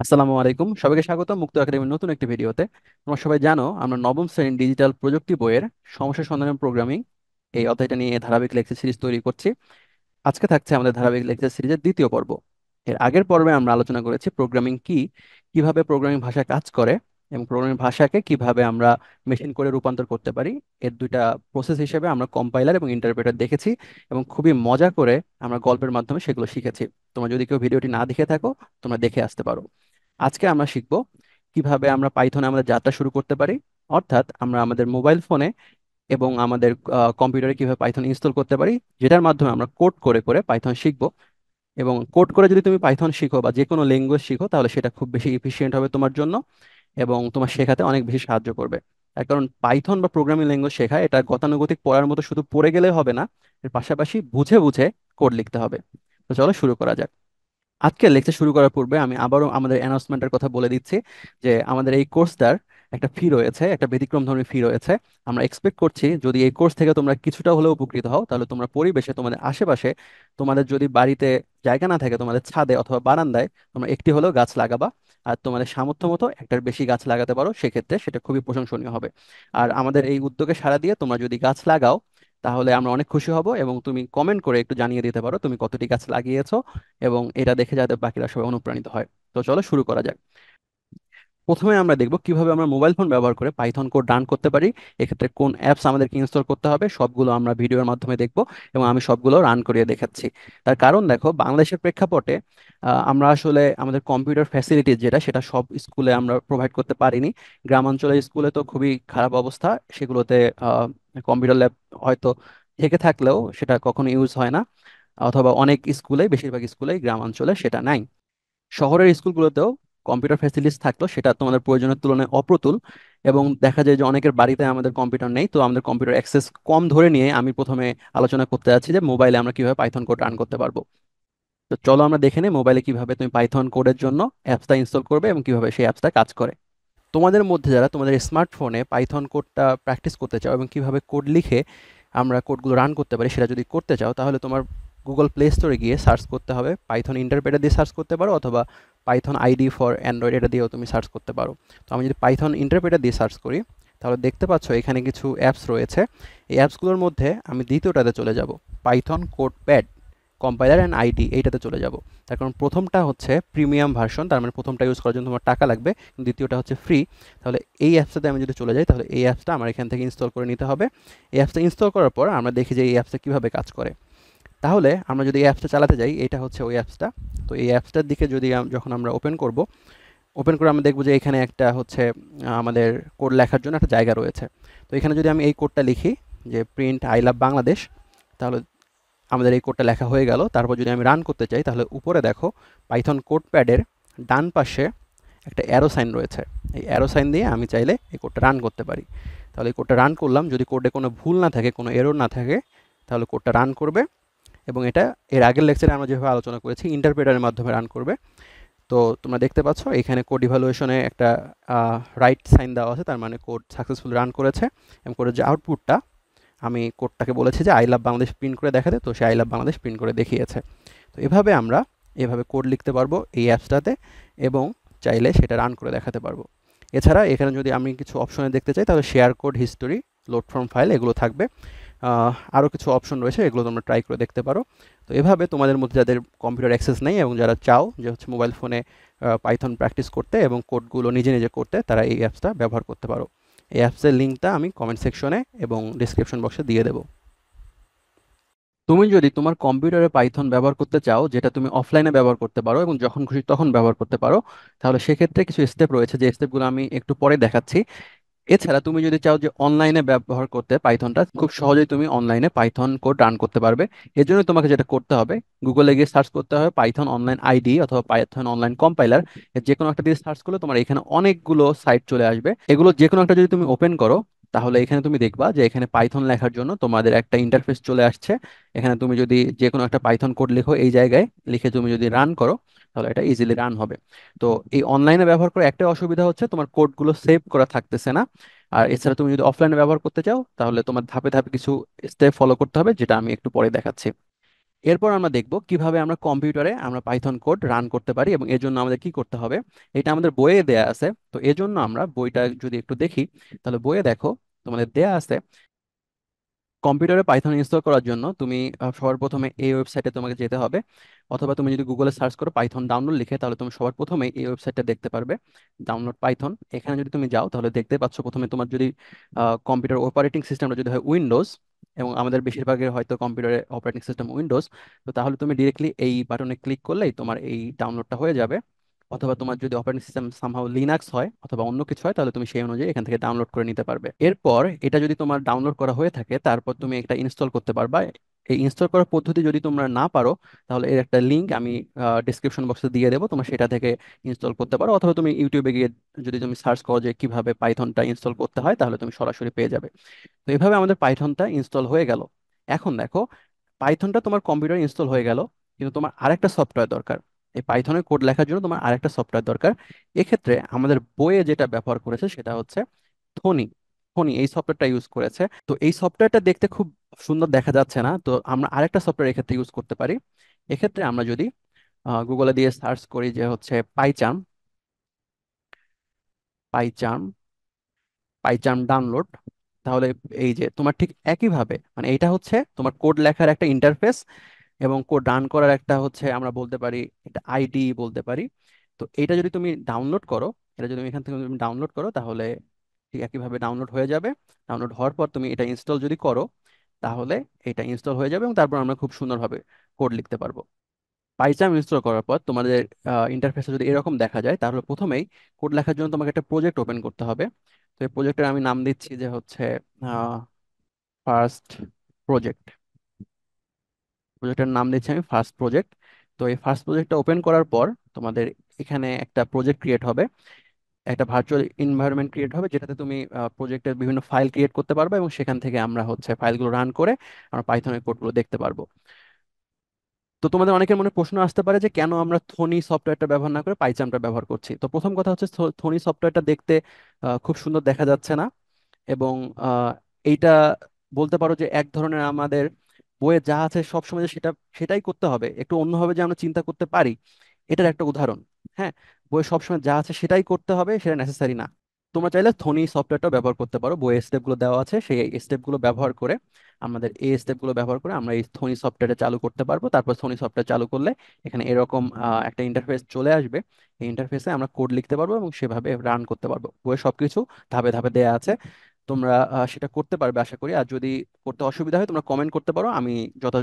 আসসালামু আলাইকুম, সবাইকে স্বাগত মুক্ত একাডেমির নতুন একটি ভিডিওতে। তোমরা সবাই জানো আমরা নবম শ্রেণীর ডিজিটাল প্রযুক্তি বইয়ের সমস্যা সন্ধানের প্রোগ্রামিং এই অধ্যায়টা নিয়ে ধারাবাহিক লেকচার সিরিজ তৈরি করছি। আজকে থাকছে আমাদের ধারাবাহিক লেকচার সিরিজের দ্বিতীয় পর্ব। এর আগের পর্বে আমরা আলোচনা করেছি প্রোগ্রামিং কি, কিভাবে প্রোগ্রামিং ভাষা কাজ করে এবং প্রোগ্রামিং ভাষাকে কিভাবে আমরা মেশিন করে রূপান্তর করতে পারি। এর দুইটা প্রসেস হিসেবে আমরা কম্পাইলার এবং ইন্টারপ্রেটার দেখেছি এবং খুবই মজা করে আমরা গল্পের মাধ্যমে সেগুলো শিখেছি। তোমরা যদি কেউ ভিডিওটি না দেখে থাকো, তোমরা দেখে আসতে পারো। আজকে আমরা শিখব কিভাবে আমরা পাইথনে আমাদের যাত্রা শুরু করতে পারি, অর্থাৎ আমরা আমাদের মোবাইল ফোনে এবং আমাদের কম্পিউটারে কিভাবে পাইথন ইনস্টল করতে পারি, যেটার মাধ্যমে আমরা কোড করে করে পাইথন শিখব। এবং কোড করে যদি তুমি পাইথন শিখো বা যে কোনো ল্যাঙ্গুয়েজ শিখো, তাহলে সেটা খুব বেশি এফিশিয়েন্ট হবে তোমার জন্য এবং তোমার শেখাতে অনেক বেশি সাহায্য করবে। তার কারণ পাইথন বা প্রোগ্রামিং ল্যাঙ্গুয়েজ শেখা এটা গতানুগতিক পড়ার মতো শুধু পড়ে গেলে হবে না, এর পাশাপাশি বুঝে বুঝে কোড লিখতে হবে। তো চলো শুরু করা যাক। আজকে লেকচার শুরু করার পূর্বে আমি আবারও আমাদের অ্যানাউন্সমেন্টের কথা বলে দিচ্ছি যে আমাদের এই কোর্সটার একটা ফি রয়েছে, একটা ব্যতিক্রমধর্মী ফি রয়েছে। আমরা এক্সপেক্ট করছি যদি এই কোর্স থেকে তোমরা কিছুটা হলেও উপকৃত হও, তাহলে তোমরা পরিবেশে তোমাদের আশেপাশে, তোমাদের যদি বাড়িতে জায়গা না থাকে, তোমাদের ছাদে অথবা বারান্দায় তোমরা একটি হলেও গাছ লাগাবা। আর তোমাদের সামর্থ্য মতো একটার বেশি গাছ লাগাতে পারো, সেক্ষেত্রে সেটা খুবই প্রশংসনীয় হবে। আর আমাদের এই উদ্যোগে সাড়া দিয়ে তোমরা যদি গাছ লাগাও, তাহলে আমরা অনেক খুশি হব এবং তুমি কমেন্ট করে একটু জানিয়ে দিতে পারো তুমি কতটি গাছ লাগিয়েছো, এবং এটা দেখে যাতে বাকিরা সবাই অনুপ্রাণিত হয়। তো চলো শুরু করা যাক। প্রথমে আমরা দেখব কিভাবে আমরা মোবাইল ফোন ব্যবহার করে পাইথন কোড রান করতে পারি। এক্ষেত্রে কোন অ্যাপস আমাদেরকে ইনস্টল করতে হবে সবগুলো আমরা ভিডিওর মাধ্যমে দেখব এবং আমি সবগুলো রান করিয়ে দেখাচ্ছি। তার কারণ দেখো, বাংলাদেশের প্রেক্ষাপটে আমরা আসলে আমাদের কম্পিউটার ফ্যাসিলিটিস যেটা, সেটা সব স্কুলে আমরা প্রোভাইড করতে পারিনি। গ্রামাঞ্চলের স্কুলে তো খুবই খারাপ অবস্থা, সেগুলোতে কম্পিউটার ল্যাব হয়তো থেকে থাকলেও সেটা কখনো ইউজ হয় না, অথবা অনেক স্কুলে, বেশিরভাগ স্কুলেই গ্রামাঞ্চলে সেটা নাই। শহরের স্কুলগুলোতেও কম্পিউটার ফ্যাসিলিটিস থাকলেও সেটা তোমাদের প্রয়োজনের তুলনায় অপ্রতুল। এবং দেখা যায় যে অনেকের বাড়িতে আমাদের কম্পিউটার নেই, তো আমাদের কম্পিউটার অ্যাক্সেস কম ধরে নিয়ে আমি প্রথমে আলোচনা করতে যাচ্ছি যে মোবাইলে আমরা কিভাবে পাইথন কোড রান করতে পারবো। তো চলো আমরা দেখে নিই মোবাইলে কিভাবে তুমি পাইথন কোডের জন্য অ্যাপসটা ইনস্টল করবে এবং কিভাবে সেই অ্যাপসটা কাজ করে। তোমাদের মধ্যে যারা তোমাদের স্মার্টফোনে পাইথন কোডটা প্র্যাকটিস করতে চাও এবং কিভাবে কোড লিখে আমরা কোডগুলো রান করতে পারি সেটা যদি করতে চাও, তাহলে তোমার গুগল প্লে স্টোরে গিয়ে সার্চ করতে হবে, পাইথন ইন্টারপ্রেটার দিয়ে সার্চ করতে পারো অথবা পাইথন আইডি ফর অ্যান্ড্রয়েড এটা দিয়েও তুমি সার্চ করতে পারো। তো আমি যদি পাইথন ইন্টারপ্রেটার দিয়ে সার্চ করি, তাহলে দেখতে পাচ্ছ এখানে কিছু অ্যাপস রয়েছে। এই অ্যাপসগুলোর মধ্যে আমি দ্বিতীয়টাতে চলে যাব, Python code pad compiler and ID, এইটাতে চলে যাব। তার কারণ প্রথমটা হচ্ছে প্রিমিয়াম ভার্সন, তার মানে প্রথমটা ইউজ করার জন্য তোমার টাকা লাগবে, দ্বিতীয়টা হচ্ছে ফ্রি। তাহলে এই অ্যাপসটাতে আমি যদি চলে যাই, তাহলে এই অ্যাপসটা আমার এখান থেকে ইনস্টল করে নিতে হবে। এই অ্যাপসটা ইনস্টল করার পর আমরা দেখি যে এই অ্যাপসটা কীভাবে কাজ করে। তাহলে আমরা যদি এই অ্যাপসটা চালাতে যাই, এটা হচ্ছে ওই অ্যাপসটা। তো এই অ্যাপসটার দিকে যদি যখন আমরা ওপেন করব, ওপেন করে আমরা দেখব যে এখানে একটা হচ্ছে আমাদের কোড লেখার জন্য একটা জায়গা রয়েছে। তো এখানে যদি আমি এই কোডটা লিখি যে প্রিন্ট আই লাভ বাংলাদেশ, তাহলে আমাদের এই কোডটা লেখা হয়ে গেল। তারপর যদি আমি রান করতে চাই, তাহলে উপরে দেখো পাইথন কোড প্যাডের ডান পাশে একটা অ্যারো সাইন রয়েছে। এই অ্যারো সাইন দিয়ে আমি চাইলে এই কোডটা রান করতে পারি। তাহলে এই কোডটা রান করলাম, যদি কোডে কোনো ভুল না থাকে, কোনো এরর না থাকে, তাহলে কোডটা রান করবে। এবং এটা এর আগের লেকচারে আমরা যেভাবে আলোচনা করেছি ইন্টারপ্রেটারের মাধ্যমে রান করবে। তো তোমরা দেখতে পাচ্ছ এখানে কোড ইভ্যালুয়েশনে একটা রাইট সাইন দেওয়া আছে, তার মানে কোড সাকসেসফুল রান করেছে। এবং কোডের যে আউটপুটটা, আমি কোডটাকে বলেছি যে আই লাভ বাংলাদেশ প্রিন্ট করে দেখাতে, তো say I love Bangladesh print করে দেখিয়েছে। তো এভাবে আমরা এভাবে কোড লিখতে পারবো এই অ্যাপসটাতে এবং চাইলে সেটা রান করে দেখাতে পারবো। এছাড়া এখানে যদি আমি কিছু অপশনে দেখতে চাই, তাহলে share code history, load from file, এগুলো থাকবে। আরও কিছু অপশন রয়েছে, এগুলো তোমরা ট্রাই করে দেখতে পারো। তো এভাবে তোমাদের মধ্যে যাদের কম্পিউটার অ্যাক্সেস নেই এবং যারা চাও যে হচ্ছে মোবাইল ফোনে পাইথন প্র্যাকটিস করতে এবং কোডগুলো নিজে নিজে করতে, তারা এই অ্যাপসটা ব্যবহার করতে পারো। এই অ্যাপসের লিঙ্কটা আমি কমেন্ট সেকশনে এবং ডিসক্রিপশন বক্সে দিয়ে দেবো। তুমি যদি তোমার কম্পিউটারে পাইথন ব্যবহার করতে চাও, যেটা তুমি অফলাইনে ব্যবহার করতে পারো এবং যখন খুশি তখন ব্যবহার করতে পারো, তাহলে সেক্ষেত্রে কিছু স্টেপ রয়েছে, যে স্টেপগুলো আমি একটু পরে দেখাচ্ছি। এছাড়া তুমি যদি চাও যে অনলাইনে ব্যবহার করতে পাইথনটা, খুব সহজেই তুমি অনলাইনে পাইথন কোড রান করতে পারবে। এর জন্য তোমাকে যেটা করতে হবে, গুগলে গিয়ে সার্চ করতে হবে পাইথন অনলাইন আইডি অথবা পাইথন অনলাইন কম্পাইলার। যে কোনো একটা দিয়ে সার্চ করলে তোমার এখানে অনেকগুলো সাইট চলে আসবে। এগুলো যে কোনো একটা যদি তুমি ওপেন করো, তাহলে এখানে তুমি দেখবা যে এখানে পাইথন লেখার জন্য তোমাদের একটা ইন্টারফেস চলে আসছে। এখানে তুমি যদি যে কোনো একটা পাইথন কোড লিখো, এই জায়গায় লিখে তুমি যদি রান করো, তাহলে এটা ইজিলি রান হবে। তো এই অনলাইনে ব্যবহার করে একটা অসুবিধা হচ্ছে তোমার কোডগুলো সেভ করা থাকতেছে না। আর এছাড়া তুমি যদি অফলাইনে ব্যবহার করতে চাও, তাহলে তোমার ধাপে ধাপে কিছু স্টেপ ফলো করতে হবে, যেটা আমি একটু পরে দেখাচ্ছি। এরপর আমরা দেখব কিভাবে আমরা কম্পিউটারে আমরা পাইথন কোড রান করতে পারি এবং এর জন্য আমাদের কি করতে হবে। এটা আমাদের বইয়ে দেয়া আছে। তো এজন্য আমরা বইটা যদি একটু দেখি, তাহলে বইয়ে দেখো তোমাদের দেয়া আছে কম্পিউটারে পাইথন ইনস্টল করার জন্য তুমি সবার প্রথমে এই ওয়েবসাইটে তোমাকে যেতে হবে, অথবা তুমি যদি গুগলে সার্চ করো পাইথন ডাউনলোড লিখে, তাহলে তুমি সবার প্রথমে এই ওয়েবসাইটটা দেখতে পারবে, ডাউনলোড পাইথন। এখানে যদি তুমি যাও তাহলে দেখতে পাচ্ছ প্রথমে তোমার যদি কম্পিউটার অপারেটিং সিস্টেমটা যদি হয় উইন্ডোজ, এবং আমাদের বেশিরভাগের হয়তো কম্পিউটারে অপারেটিং সিস্টেম উইন্ডোজ, তো তাহলে তুমি ডিরেক্টলি এই বাটনে ক্লিক করলেই তোমার এই ডাউনলোডটা হয়ে যাবে। অথবা তোমার যদি অপারেটিং সিস্টেম সামহাও লিনাক্স হয় অথবা অন্য কিছু হয়, তাহলে তুমি সেই অনুযায়ী এখান থেকে ডাউনলোড করে নিতে পারবে। এরপর এটা যদি তোমার ডাউনলোড করা হয়ে থাকে, তারপর তুমি এটা ইনস্টল করতে পারবা। এই ইনস্টল করার পদ্ধতি যদি তোমরা না পারো, তাহলে এর একটা লিংক আমি ডিসক্রিপশন বক্সে দিয়ে দেবো, তোমরা সেটা থেকে ইনস্টল করতে পারো। অথবা তুমি ইউটিউবে গিয়ে যদি তুমি সার্চ করো যে কিভাবে পাইথনটা ইনস্টল করতে হয়, তাহলে তুমি সরাসরি পেয়ে যাবে। তো এভাবে আমাদের পাইথনটা ইনস্টল হয়ে গেল। এখন দেখো, পাইথনটা তোমার কম্পিউটারে ইনস্টল হয়ে গেল, কিন্তু তোমার আরেকটা সফটওয়্যার দরকার। এই পাইথনের কোড লেখার জন্য তোমার আরেকটা সফটওয়্যার দরকার। এক্ষেত্রে আমাদের বইয়ে যেটা ব্যবহার করেছে সেটা হচ্ছে থনি। থনি এই সফটওয়্যারটা ইউজ করেছে। তো এই সফটওয়্যারটা দেখতে খুব সুন্দর দেখা যাচ্ছে না, তো আমরা আরেকটা সফটওয়্যার এক্ষেত্রে ইউজ করতে পারি। এক্ষেত্রে আমরা যদি গুগলে দিয়ে সার্চ করি যে হচ্ছে পাইচার্ম, পাইচার্ম, পাইচার্ম ডাউনলোড, তাহলে এই যে তোমার ঠিক একইভাবে, মানে এটা হচ্ছে তোমার কোড লেখার একটা ইন্টারফেস এবং কোড রান করার একটা হচ্ছে আমরা বলতে পারি এটা আইডি বলতে পারি। তো এটা যদি তুমি ডাউনলোড করো, এটা যদি তুমি এখান থেকে তুমি ডাউনলোড করো, তাহলে ঠিক একইভাবে ডাউনলোড হয়ে যাবে। ডাউনলোড হওয়ার পর তুমি এটা ইনস্টল যদি করো, তাহলে এটা ইনস্টল হয়ে যাবে এবং তারপর আমরা খুব সুন্দরভাবে কোড লিখতে পারবো। পাইচাম ইনস্টল করার পর তোমাদের ইন্টারফেসে যদি এরকম দেখা যায়, তাহলে প্রথমেই কোড লেখার জন্য তোমাকে একটা প্রজেক্ট ওপেন করতে হবে। তো এই প্রজেক্টের আমি নাম দিচ্ছি যে হচ্ছে ফার্স্ট প্রজেক্ট। প্রজেক্টের নাম দিচ্ছি আমি ফার্স্ট প্রজেক্ট। তো এই ফার্স্ট প্রজেক্টটা ওপেন করার পর তোমাদের এখানে একটা প্রজেক্ট ক্রিয়েট হবে, একটা ভার্চুয়াল এনভায়রনমেন্ট ক্রিয়েট হবে, যেটাতে তুমি প্রজেক্টের বিভিন্ন ফাইল ক্রিয়েট করতে পারবে এবং সেখান থেকে আমরা হচ্ছে ফাইলগুলো রান করে আমরা পাইথনের কোডগুলো দেখতে পারবো। তো তোমাদের অনেকের মনে প্রশ্ন আসতে পারে যে কেন আমরা থনি সফটওয়্যারটা ব্যবহার না করে পাইচামটা ব্যবহার করছি। তো প্রথম কথা হচ্ছে থনি সফটওয়্যারটা দেখতে খুব সুন্দর দেখা যাচ্ছে না, এবং এইটা বলতে পারো যে এক ধরনের আমাদের বইয়ে যা আছে সবসময় যে সেটাই করতে হবে, একটু অন্যভাবে যে আমরা চিন্তা করতে পারি, এটার একটা উদাহরণ। হ্যাঁ, বইয়ে সবসময় যা আছে সেটাই করতে হবে, সেটা নেসেসারি না। তোমরা চাইলে থনি সফটওয়্যারটা ব্যবহার করতে পারো, বইয়ে স্টেপগুলো দেওয়া আছে, সেই স্টেপগুলো ব্যবহার করে আমাদের এই স্টেপগুলো ব্যবহার করে আমরা এই থনি সফটওয়্যারটা চালু করতে পারবো। তারপর থনি সফটওয়্যার চালু করলে এখানে এরকম একটা ইন্টারফেস চলে আসবে। এই ইন্টারফেসে আমরা কোড লিখতে পারবো এবং সেভাবে রান করতে পারবো। বইয়ে সবকিছু ধাপে ধাপে দেয়া আছে, তোমরা সেটা করতে পারবে আশা করি। আর যদি করতে অসুবিধা হয় তোমরা কমেন্ট করতে পারো, আমি যত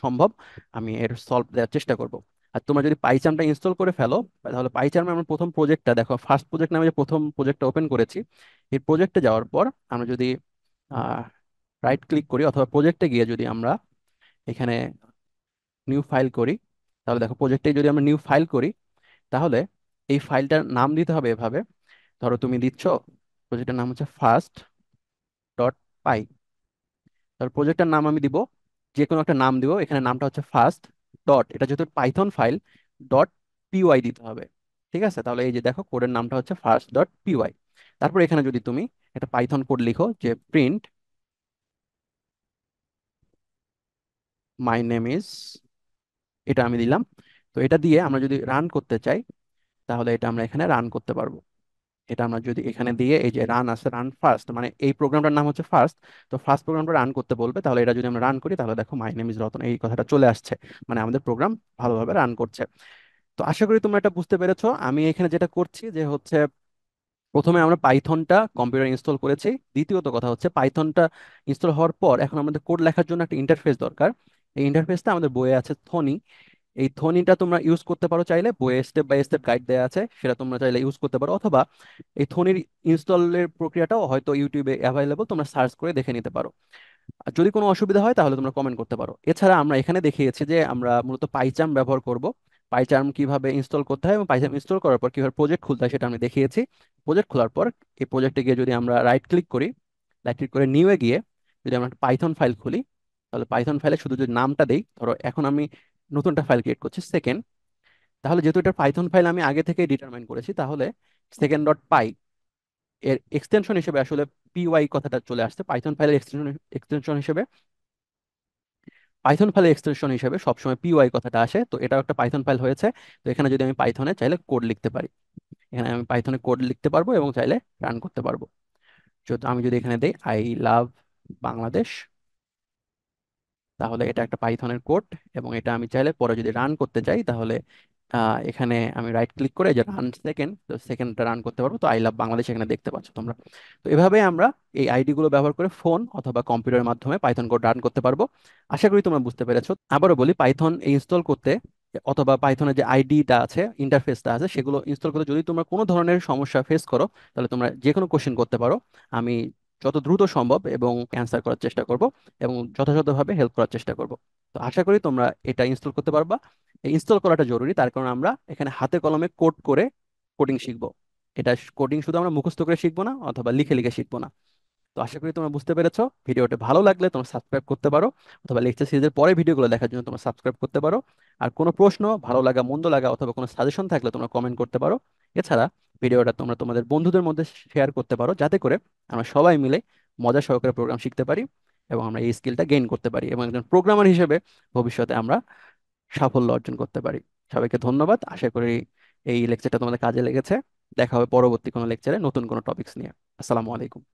সম্ভব আমি এর সলভ দেওয়ার চেষ্টা করব। আর তোমরা যদি পাইচার্মটা ইনস্টল করে ফেলো, তাহলে পাইচার্মে আমরা প্রথম প্রজেক্টটা দেখো, ফার্স্ট প্রজেক্ট নামে যে প্রথম প্রজেক্টটা ওপেন করেছি, এই প্রজেক্টে যাওয়ার পর আমরা যদি রাইট ক্লিক করি অথবা প্রজেক্টে গিয়ে যদি আমরা এখানে নিউ ফাইল করি, তাহলে দেখো প্রজেক্টে যদি আমরা নিউ ফাইল করি, তাহলে এই ফাইলটার নাম দিতে হবে এভাবে। ধরো তুমি দিচ্ছ প্রজেক্টের নাম হচ্ছে ফার্স্ট ডট পাই, তার প্রজেক্টের নাম আমি দিব যে কোনো একটা নাম দিব, এখানে নামটা হচ্ছে ফার্স্ট ডট, এটা যেহেতু পাইথন ফাইল, ডট পিওয়াই দিতে হবে। ঠিক আছে, তাহলে এই যে দেখো কোডের নামটা হচ্ছে ফার্স্ট ডট পিওয়াই। তারপর এখানে যদি তুমি একটা পাইথন কোড লিখো যে প্রিন্ট মাই নেম ইজ, এটা আমি দিলাম। তো এটা দিয়ে আমরা যদি রান করতে চাই, তাহলে এটা আমরা এখানে রান করতে পারবো। এটা আমরা যদি এখানে দিয়ে এই যে রান আছে, রান ফার্স্ট, মানে এই প্রোগ্রামটার নাম হচ্ছে ফার্স্ট, তো ফার্স্ট প্রোগ্রামটা রান করতে বলবে। তাহলে এটা যদি আমরা রান করি, তাহলে দেখো মাই নেম ইজ রতন এই কথাটা চলে আসছে, মানে আমাদের প্রোগ্রাম ভালোভাবে রান করছে। তো আশা করি তোমরা এটা বুঝতে পেরেছো। আমি এখানে যেটা করছি যে হচ্ছে প্রথমে আমরা পাইথনটা কম্পিউটার ইনস্টল করেছি, দ্বিতীয়ত কথা হচ্ছে পাইথনটা ইনস্টল হওয়ার পর এখন আমাদের কোড লেখার জন্য একটা ইন্টারফেস দরকার। এই ইন্টারফেসটা আমাদের বইয়ে আছে থনি। এই থনিটা তোমরা ইউজ করতে পারো চাইলে, বইয়ে স্টেপ বাই স্টেপ গাইড দেওয়া আছে, সেটা তোমরা চাইলে ইউজ করতে পারো। অথবা এই থনির ইনস্টলের প্রক্রিয়াটাও হয়তো ইউটিউবে অ্যাভেলেবল, তোমরা সার্চ করে দেখে নিতে পারো। আর যদি কোনো অসুবিধা হয় তাহলে তোমরা কমেন্ট করতে পারো। এছাড়া আমরা এখানে দেখিয়েছি যে আমরা মূলত পাইচার্ম ব্যবহার করব, পাইচার্ম কিভাবে ইনস্টল করতে হয় এবং পাইচার্ম ইনস্টল করার পর কিভাবে প্রজেক্ট খুলতে হয় সেটা আমি দেখিয়েছি। প্রজেক্ট খোলার পর এই প্রজেক্টে গিয়ে যদি আমরা রাইট ক্লিক করি, রাইট ক্লিক করে নিউ এ গিয়ে যদি আমরা পাইথন ফাইল খুলি, তাহলে পাইথন ফাইলে শুধু যদি নামটা দেই, ধরো এখন আমি নতুন একটা ফাইল ক্রিয়েট করছি সেকেন্ড, তাহলে যেহেতু এটা পাইথন ফাইল আমি আগে থেকে ডিটারমাইন করেছি, তাহলে সেকেন্ড ডট পাই এর এক্সটেনশন হিসেবে আসলে পিওয়াই কথাটা চলে আসছে পাইথন ফাইলের এক্সটেনশন হিসেবে। পাইথন ফাইল এক্সটেনশন হিসেবে সবসময় পিওয়াই কথাটা আসে, তো এটাও একটা পাইথন ফাইল হয়েছে। তো এখানে যদি আমি পাইথনে চাইলে কোড লিখতে পারি, এখানে আমি পাইথনে কোড লিখতে পারবো এবং চাইলে রান করতে পারবো। আমি যদি এখানে দেই আই লাভ বাংলাদেশ, তাহলে এটা একটা পাইথনের কোড। এবং এটা আমি চাইলে পরে যদি রান করতে চাই, তাহলে এখানে আমি রাইট ক্লিক করে যে রান সেকেন্ড, তো সেকেন্ডটা রান করতে পারবো। তো আই লাভ বাংলাদেশ এখানে দেখতে পাচ্ছ তোমরা। তো এভাবে আমরা এই আইডি গুলো ব্যবহার করে ফোন অথবা কম্পিউটারের মাধ্যমে পাইথন কোড রান করতে পারবো। আশা করি তোমরা বুঝতে পেরেছো। আবারও বলি, পাইথন ইনস্টল করতে অথবা পাইথনের যে আইডিটা আছে, ইন্টারফেসটা আছে, সেগুলো ইনস্টল করতে যদি তোমরা কোনো ধরনের সমস্যা ফেস করো, তাহলে তোমরা যে কোনো কোশ্চেন করতে পারো। আমি যত দ্রুত সম্ভব এবং অ্যান্সার করার চেষ্টা করব এবং যথাযথভাবে হেল্প করার চেষ্টা করব। তো আশা করি তোমরা এটা ইনস্টল করতে পারবা। এই ইনস্টল করাটা জরুরি, তার কারণে আমরা এখানে হাতে কলমে কোড করে কোডিং শিখবো। এটা কোডিং শুধু আমরা মুখস্থ করে শিখবো না অথবা লিখে লিখে শিখবো না। তো আশা করি তোমরা বুঝতে পেরেছো। ভিডিওটা ভালো লাগলে তোমরা সাবস্ক্রাইব করতে পারো, অথবা লেকচার সিরিজের পরে ভিডিওগুলো দেখার জন্য তোমরা সাবস্ক্রাইব করতে পারো। আর কোনো প্রশ্ন, ভালো লাগা মন্দ লাগা অথবা কোনো সাজেশন থাকলে তোমরা কমেন্ট করতে পারো। এছাড়া ভিডিওটা তোমরা তোমাদের বন্ধুদের মধ্যে শেয়ার করতে পারো, যাতে করে আমরা সবাই মিলে মজা সহকারে প্রোগ্রাম শিখতে পারি এবং আমরা এই স্কিলটা গেইন করতে পারি এবং একজন প্রোগ্রামার হিসেবে ভবিষ্যতে আমরা সাফল্য অর্জন করতে পারি। সবাইকে ধন্যবাদ। আশা করি এই লেকচারটা তোমাদের কাজে লেগেছে। দেখা হবে পরবর্তী কোনো লেকচারে নতুন কোনো টপিকস নিয়ে। আসসালামু আলাইকুম।